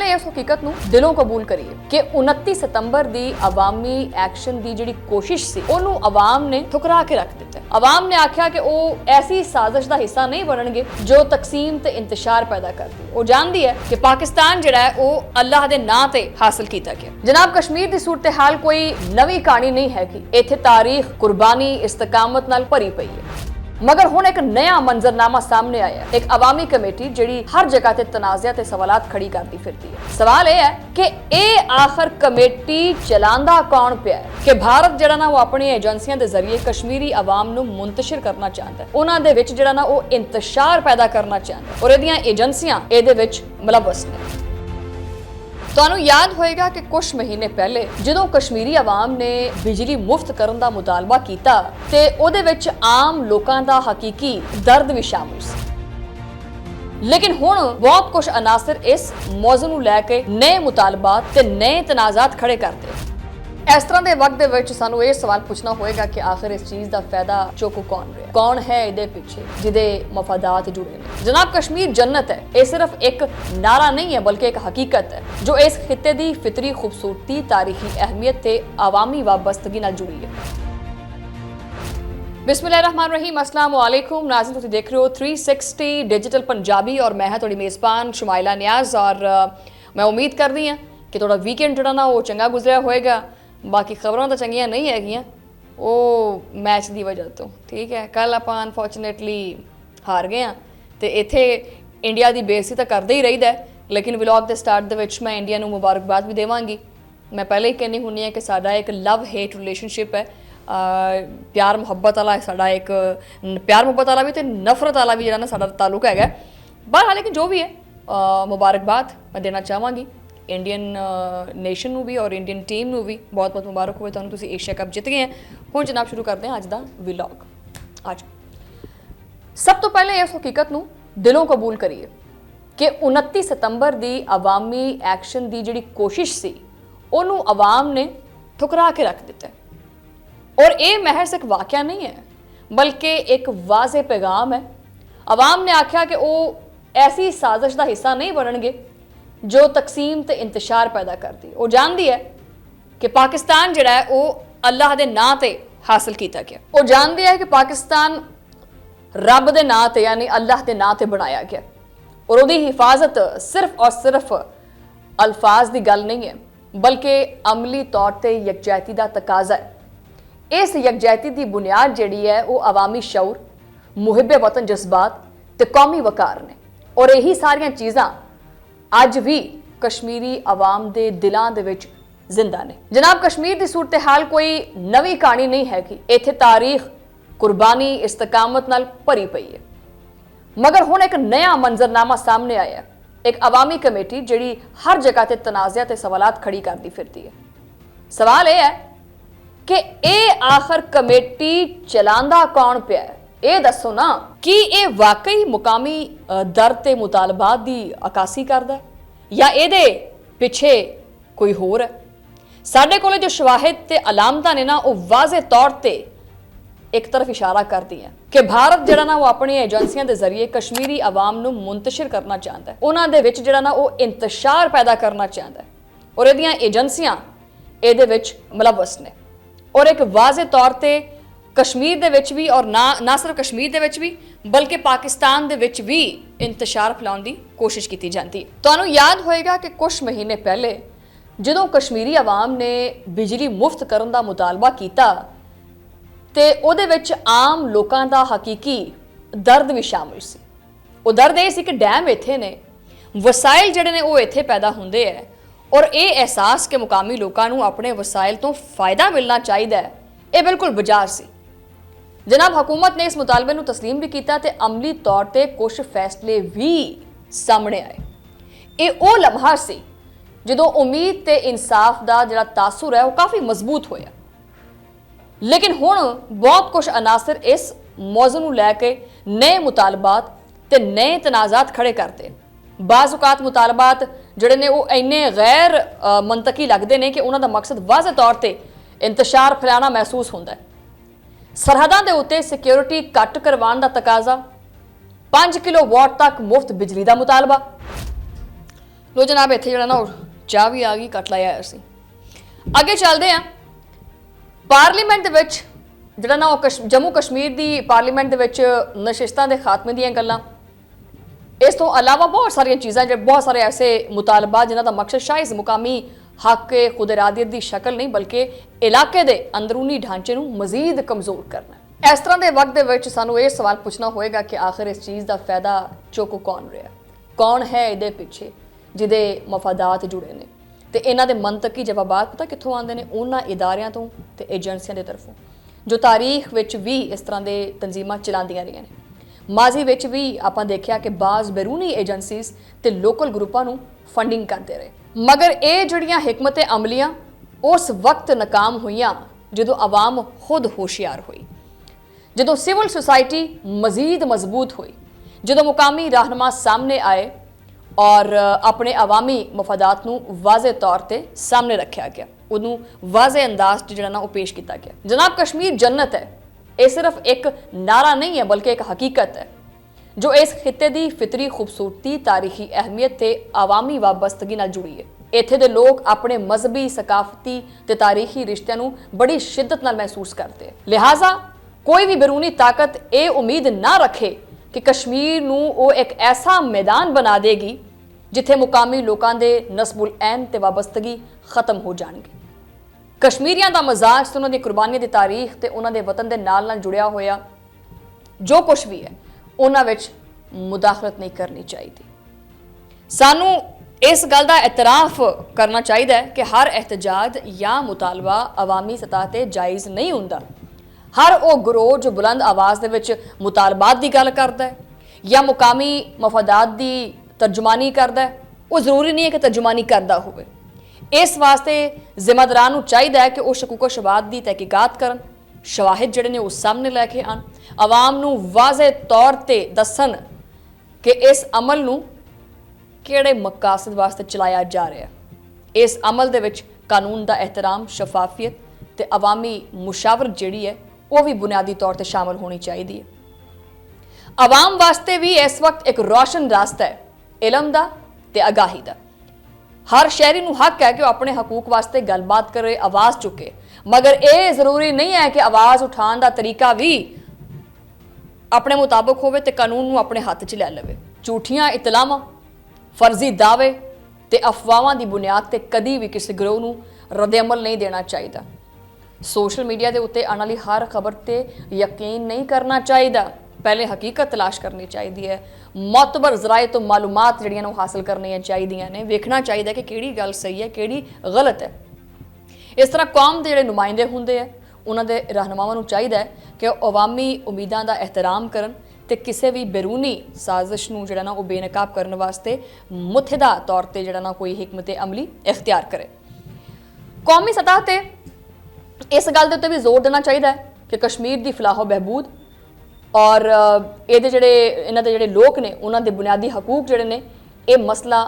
पहले इस हकीकत नूं दिलों कबूल करिए कि 29 सितंबर दी अवामी एक्शन दी जिहड़ी कोशिश सी ओनू अवाम ने ठुकरा के रख दिता। अवाम ने आख्या कि वो ऐसी साजिश का हिस्सा नहीं बनणगे जो तकसीम ते इंतशार पैदा करदी। वो जानदी है कि पाकिस्तान जिहड़ा है वो अल्लाह दे नां ते हासिल कीता गया। जनाब कश्मीर दी सूरत हाल कोई नवी कहानी नहीं है कि इत्थे तारीख कुर्बानी इस्तकामत नाल भरी पई है, मगर हुण एक नया मंजरनामा सामने आया। एक अवामी कमेटी जिहड़ी हर जगह ते तनाज़ा ते सवालात खड़ी करती फिरती है। सवाल यह है कि ए आखिर कमेटी चलांदा कौन पिया है कि भारत जिहड़ा ना वो अपनी एजेंसियां दे जरिए कश्मीरी अवाम नूं मुंतशिर करना चाहता है, उन्हां दे विच जिहड़ा ना वो इंतशार पैदा करना चाहता है और इहदियां एजेंसियां इहदे विच मुलव्वस ने। ਤੁਹਾਨੂੰ याद होएगा कि कुछ महीने पहले ਜਦੋਂ कश्मीरी आवाम ने बिजली मुफ्त करन दा मुतालबा कीता ते ਉਹਦੇ ਵਿੱਚ आम लोकां दा हकीकी दर्द भी शामिल ਸੀ। लेकिन हुण बहुत कुछ अनासर इस मौजू ਨੂੰ ਲੈ ਕੇ नए मुतालबात ते नए तनाज़ात खड़े करते। इस तरह के वक्त दे सानू ये सवाल पूछना होएगा कि आखिर इस चीज़ का फायदा चुक कौन रहा, कौन है इहदे पिछे जिहदे मफादात जुड़े ने। जनाब कश्मीर जन्नत है, ये सिर्फ एक नारा नहीं है बल्कि एक हकीकत है जो इस खिते की फितरी खूबसूरती, तारीखी अहमियत ते अवामी वाबस्तगी नाल जुड़ी है। बिस्मिल्लाहिर्रहमानिर्रहीम, अस्सलाम वालेकुम नाज़रीन, तुसीं देख रहे हो 360 डिजिटल पंजाबी और मैं तुहाडी मेज़बान शुमाइला नियाज़। और मैं उम्मीद करदी हां कि तुहाडा वीकेंड जिहड़ा ना वो चंगा गुजरिया होएगा। बाकी खबरों तो चंगियां नहीं हैगियां वो मैच की वजह तो, ठीक है। कल आप अनफॉर्चुनेटली हार गए हैं तो इत्थे इंडिया की बेइज्जती तो करते ही रहीदा है, लेकिन व्लॉग के स्टार्ट दे विच मैं इंडिया नूं मुबारकबाद भी देवांगी। मैं पहले ही कहनी हुन्नी है कि साडा एक लव हेट रिलेशनशिप है, प्यार मुहब्बत वाला साडा एक प्यार मुहब्बत वाला भी तो नफरत वाला भी जिहड़ा ना साडा ताल्लुक हैगा। बहरहाल लेकिन जो भी है मुबारकबाद मैं देना चाहांगी इंडियन नेशन नूं भी और इंडियन टीम नूं भी। बहुत बहुत मुबारक होवे तुहानूं, तुसीं एशिया कप जित गए हैं। हुण जनाब शुरू करते हैं अज दा व्लॉग। आज सब तो पहले इस हकीकत नूं दिलों कबूल करिए कि 29 सितंबर दी अवामी एक्शन दी जिहड़ी कोशिश सी ओनू अवाम ने ठुकरा के रख दिता। और ये महज एक वाकया नहीं है बल्कि एक वाज़े पैगाम है। अवाम ने आख्या कि वो ऐसी साजिश का हिस्सा नहीं बनणगे जो तकसीम ते इंतशार पैदा करती। वो जानती है कि पाकिस्तान जिहड़ा है वो अल्लाह दे नां ते हासिल किया गया। वो जानती है कि पाकिस्तान रब दे नां ते यानी अल्लाह दे नां ते बनाया गया और उसकी हिफाजत सिर्फ और सिर्फ अल्फाज की गल नहीं है बल्कि अमली तौर पर यकजहती का तकाजा है। इस यकजहती की बुनियाद जिहड़ी है वो अवामी शऊर, मुहिब वतन जज्बात ते कौमी वकार ने और यही सारियां चीज़ां अज भी कश्मीरी आवाम दे दिलां दे विच जिंदा ने। जनाब कश्मीर की सूरत हाल कोई नवी कहानी नहीं है कि इत्थे तारीख कुर्बानी इस्तकामत नाल भरी पई है, मगर हुण एक नया मंजरनामा सामने आया। एक अवामी कमेटी जिहड़ी हर जगह ते तनाज़ा ते सवालात खड़ी करती फिरती है। सवाल यह है कि ए आखिर कमेटी चलांदा कौन पिया है, ये दसो ना कि ये वाकई मुकामी दर ते मुतालबात की अकासी करदा है या इहदे पिछे कोई होर है। साडे कोले जो शवाहिद ते अलामतां ने ना वो वाज़े तौर ते एक तरफ इशारा करती हैं कि भारत जिहड़ा ना वो अपनी एजेंसियां दे जरिए कश्मीरी आवाम नूं मुंतशिर करना चाहता है, उन्हां दे विच जिहड़ा ना वो इंतशार पैदा करना चाहता है और इहदियां एजेंसियां इहदे विच मुलव्वस ने। और एक वाज़े तौर ते कश्मीर दे विच भी और ना सिर्फ कश्मीर दे विच भी बल्कि पाकिस्तान दे विच भी इंतशार फैलाउण दी कोशिश की जाती है। तुहानूं याद होएगा कि कुछ महीने पहले ਜਦੋਂ कश्मीरी आवाम ने बिजली मुफ्त करन दा मुतालबा कीता ते ਉਹਦੇ ਵਿੱਚ आम लोकां दा हकीकी दर्द भी शामिल सी। ਉਹ दर्द ਇਹ ਸੀ कि डैम इत्थे ने, वसाइल ਜਿਹੜੇ ਨੇ ਉਹ ਇੱਥੇ पैदा ਹੁੰਦੇ है और ये एहसास कि मुकामी लोकां नूं अपने वसाइल तो फायदा मिलना चाहिए है, ये बिल्कुल बजाज सी। जनाब हुकूमत ने इस मुतालबे नूं तस्लीम भी किया ते अमली तौर पर कुछ फैसले भी सामने आए। ये वो लम्हा सी जदों उम्मीद ते इंसाफ का जिहड़ा तासुर है वो काफ़ी मजबूत होया। लेकिन हुण बहुत कुछ अनासर इस मौजू नूं लैके नए मुतालबात ते नए तनाज़ात खड़े करते। बाज़ औकात मुतालबात जिहड़े ने वो इन्ने गैर मनतकी लगते हैं कि उन्हां दा मकसद वाज़े तौर पर इंतशार फैलाना महसूस होंदा है। सरहदां दे उत्ते सिक्योरिटी घट करवाउण दा तकाजा, 5 किलो वाट तक मुफ्त बिजली का मुतालबा, लो जनाब इत्थे जिहड़ा ना चाह भी आ गई, कट लाया असीं। अगे चलते हैं। पार्लीमेंट दे विच जिहड़ा ना जम्मू कश्मीर की पार्लीमेंट दे विच नशिस्तां दे खात्मे दीयां गल्लां, इस तो अलावा बहुत सारिया चीज़ां, बहुत सारे ऐसे मुतालबात जिन्हां दा मकसद शायद मुकामी हक खुद इरादियत की शक्ल नहीं बल्कि इलाके के अंदरूनी ढांचे नूं मजीद कमज़ोर करना है। इस तरह के वक्त दे विच सानूं ये सवाल पूछना होएगा कि आखिर इस चीज़ का फायदा चुक कौन रहा, कौन है इहदे पिछे जिहदे मफादात जुड़े ने, ते इन्हां दे मंतकी जवाबात पता कित्थों आउंदे ने? उन्हां इदारियां तो ते एजेंसियां दे तरफों जो तारीख विच भी इस तरह के तंजीमां चलांदियां रहियां ने। माजी विच भी आपां देखिया कि बाज़ बैरूनी एजेंसीज़ ते लोकल ग्रुपां नूं फंडिंग करते रहे, मगर ये जड़ियां हिकमत अमलियां उस वक्त नाकाम हुईयां जदों आवाम खुद होशियार हुई, जदों सिविल सोसाइटी मजीद मजबूत हुई, जदों मुकामी रहनुमा सामने आए और अपने अवामी मफादात नूं वाज़े तौर पर सामने रखा गया, उन्होंने वाज़े अंदाज जिहड़ा ना पेश किया गया। जनाब कश्मीर जन्नत है, ये सिर्फ एक नारा नहीं है बल्कि एक हकीकत है जो इस खिते की फितरी खूबसूरती, तारीखी अहमियत ते अवामी वाबस्तगी नाल जुड़ी है। इत्थे दे लोग अपने मजहबी, सकाफती ते तारीखी रिश्तिਆਂ ਨੂੰ बड़ी शिद्दत नाल महसूस करते हैं। लिहाजा कोई भी बैरूनी ताकत ये उम्मीद ना रखे कि कश्मीर नूं वो एक ऐसा मैदान बना देगी जिथे मुकामी लोगों के नस्बुल ऐन ते वाबस्तगी खत्म हो जाएगी। कश्मीरियों का मजाज ते उन्हां दी कुर्बानियां दी तारीख ते उन्हां दे वतन दे नाल जुड़िया होया जो कुछ भी है उन्हां विच मुदाखलत नहीं करनी चाहिए। सानू इस गल का एतराफ़ करना चाहिए कि हर एहतजाज या मुतालबा अवामी सतह पर जायज़ नहीं हुंदा। हर वो गिरोह जो बुलंद आवाज़ दे विच मुतालबात की गल करता है या मुकामी मफादात की तर्जुमानी करता है, वो जरूरी नहीं है कि तर्जुमानी करता होवे। इस वास्ते जिम्मेदारां नूं चाहिए कि वह शकूक शबात की तहकीकात करन, शवाहिद जिहड़े ने उस सामने लैके आन, आवाम नूं वाज़े तौर पर दसन कि इस अमल नूं किहड़े मकासद वास्ते चलाया जा रहा है। इस अमल दे विच कानून का एहतराम, शफाफियत ते अवामी मुशावरत जिहड़ी है वह भी बुनियादी तौर पर शामिल होनी चाहिए है। आवाम वास्ते भी इस वक्त एक रोशन रास्ता है इलम दा ते आगाही दा। हर शहरी नूं हक है कि वह अपने हकूक वास्ते गलबात करे, आवाज़ चुके, मगर यह जरूरी नहीं है कि आवाज़ उठाने का तरीका भी अपने मुताबिक होवे ते कानून नूं अपने हाथ च लै लवे। झूठियां इतलावां, फर्जी दावे ते अफवाहां की बुनियाद ते कदी भी किसी गिरोह नूं रद्द-ए-अमल नहीं देना चाहिए। सोशल मीडिया के उत्ते आने वाली हर खबर ते यकीन नहीं करना चाहिए, पहले हकीकत तलाश करनी चाहिए है। मोतबर जराए तो मालूमात जिहड़ियां हासिल करनियां चाहिए ने, वेखना चाहिए कि किहड़ी गल सही है किहड़ी गलत है। इस तरह कौम के जिहड़े नुमाइंदे हुंदे है उन्हां दे रहनुमावां नूं चाहिए है कि अवामी उम्मीदां का एहतराम करन ते किसी भी बैरूनी साजिश नूं जिहड़ा ना बेनकाब करने वास्ते मुतहदा तौर पर जिहड़ा ना कोई हिकमत अमली इख्तियार करे। कौमी सतह पर इस गल के उत्ते भी जोर देना चाहिए कि कश्मीर की फलाहो बहबूद और ये जिहड़े इन्हां दे जिहड़े लोग ने उन्हां दे बुनियादी हकूक जिहड़े ने ये मसला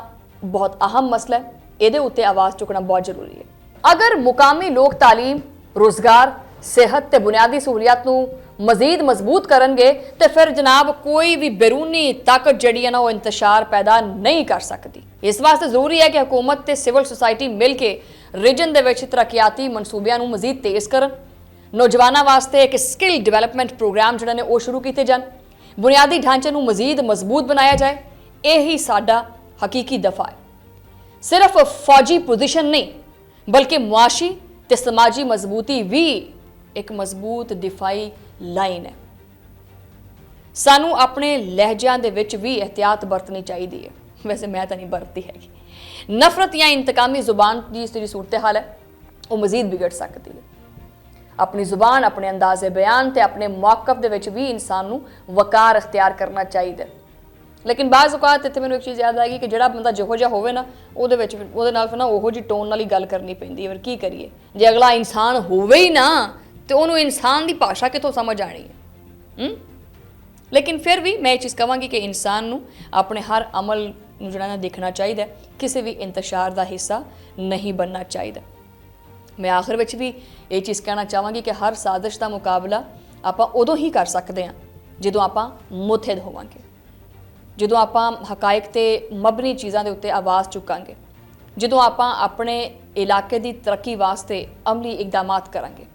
बहुत अहम मसला है, ये उत्ते आवाज़ चुकना बहुत जरूरी है। अगर मुकामी लोग तालीम, रोज़गार, सेहत ते बुनियादी सहूलियात नूं मजीद मजबूत करनगे तो फिर जनाब कोई भी बैरूनी ताकत जिहड़ी है ना वो इंतशार पैदा नहीं कर सकती। इस वास्ते जरूरी है कि हुकूमत ते सिविल सोसाइटी मिल के रीजन दे विच तरक्याती मनसूबियां नूं मजीद तेज़ करन, नौजवानों वास्ते एक स्किल डिवेलपमेंट प्रोग्राम जिहड़े ने वो शुरू किए जान, बुनियादी ढांचे नूं मजीद मजबूत बनाया जाए। यही साडा हकीकी दफा है। सिर्फ फौजी पोजीशन नहीं बल्कि मुआशी ते समाजी मजबूती भी एक मजबूत दिफाई लाइन है। सानू अपने लहजियां दे विच भी एहतियात बरतनी चाहिए है। वैसे मैं तो नहीं बरतती हैगी। नफरत या इंतकामी जुबान की जी सूरत हाल है वो मजीद बिगड़ सकती है। अपनी जुबान, अपने अंदाजे बयान ते अपने मौकफ दे विच भी इंसान नू वकार अख्तियार करना चाहिए। लेकिन बाज़ औकात इत्थे मैनूं एक चीज़ याद आएगी कि जिहड़ा बंदा जिहो जिहा होवे ना उहदे विच उहदे नाल फिर ना उहो जी टोन नाल ही गल करनी पैंदी है। फिर की करिए जे अगला इंसान होवे ही ना तो उन्होंने इंसान की भाषा कितों समझ आनी है। लेकिन फिर भी मैं ये चीज़ कहांगी कि इंसान नू अपने हर अमल नू जिहड़ा देखना चाहिए, किसी भी इंतशार का हिस्सा नहीं बनना चाहिए। मैं आखिर में भी ये चीज़ कहना चाहांगी कि हर साजिश का मुकाबला आपां उदों ही कर सकते हैं जदों आपां मुतहद होवांगे। ਜਦੋਂ ਆਪਾਂ ਹਕਾਇਕ ਤੇ ਮਬਨੀ ਚੀਜ਼ਾਂ ਦੇ ਉੱਤੇ ਆਵਾਜ਼ ਚੁੱਕਾਂਗੇ, ਜਦੋਂ ਆਪਾਂ ਆਪਣੇ ਇਲਾਕੇ ਦੀ ਤਰੱਕੀ ਵਾਸਤੇ ਅਮਲੀ ਇਕਦਾਮਾਤ ਕਰਾਂਗੇ।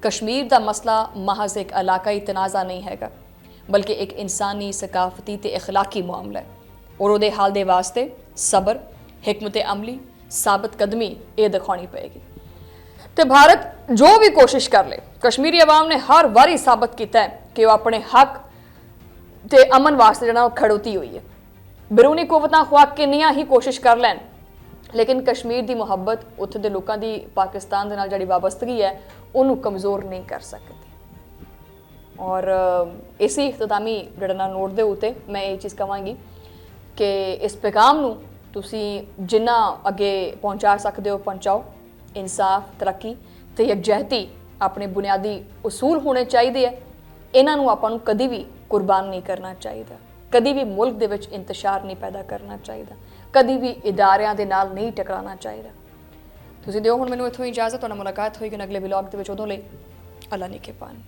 ਕਸ਼ਮੀਰ ਦਾ ਮਸਲਾ ਮਹਜ਼ ਇੱਕ ਇਲਾਕਾਈ ਤਨਾਜ਼ਾ ਨਹੀਂ ਹੈਗਾ, ਬਲਕਿ ਇੱਕ ਇਨਸਾਨੀ, ਸਕਾਫਤੀ ਤੇ ਇਖਲਾਕੀ ਮਾਮਲਾ ਹੈ ਔਰ ਉਹਦੇ ਹੱਲ ਦੇ ਵਾਸਤੇ ਸਬਰ, हिकमत अमली, साबित कदमी ये दिखानी पएगी। तो भारत जो भी कोशिश कर ले, कश्मीरी आवाम ने हर वारी साबित किया है कि वह अपने हक ते अमन वास्ते जो खड़ोती हुई है। बैरूनी कुवतां ख्वाह किन्नियां ही कोशिश कर लैन, लेकिन कश्मीर की मुहब्बत उत्थे दे लोकां दी पाकिस्तान दे नाल जिहड़ी वाबस्तगी है उन्होंने कमज़ोर नहीं कर सकती। और इसी इख्तितामी जिहड़ा नोट दे उत्ते मैं ये चीज़ कहांगी कि इस पैगाम नूं ਤੁਸੀਂ ਜਿੰਨਾ ਅੱਗੇ ਪਹੁੰਚਾ ਸਕਦੇ ਹੋ ਪਹੁੰਚਾਓ। ਇਨਸਾਫ, ਤਰੱਕੀ ਤੇ ਯਕਜਹਿਤੀ ਆਪਣੇ ਬੁਨਿਆਦੀ ਉਸੂਲ ਹੋਣੇ ਚਾਹੀਦੇ ਆ। ਇਹਨਾਂ ਨੂੰ ਆਪਾਂ ਨੂੰ ਕਦੀ ਵੀ ਕੁਰਬਾਨ ਨਹੀਂ ਕਰਨਾ ਚਾਹੀਦਾ, ਕਦੀ ਵੀ ਮੁਲਕ ਦੇ ਵਿੱਚ ਇੰਤਸ਼ਾਰ ਨਹੀਂ ਪੈਦਾ ਕਰਨਾ ਚਾਹੀਦਾ, ਕਦੀ ਵੀ ਇਦਾਰਿਆਂ ਦੇ ਨਾਲ ਨਹੀਂ ਟਕਰਾਉਣਾ ਚਾਹੀਦਾ। ਤੁਸੀਂ ਦਿਓ ਹੁਣ ਮੈਨੂੰ ਇੱਥੋਂ ਇਜਾਜ਼ਤ, ਤੁਹਾਡਾ ਮੁਲਾਕਾਤ ਹੋਏਗੀ ਅਗਲੇ ਵਲੌਗ ਦੇ ਵਿੱਚ। ਉਦੋਂ ਲਈ ਅੱਲਾ ਨੇ ਕੇ ਪਾਨ।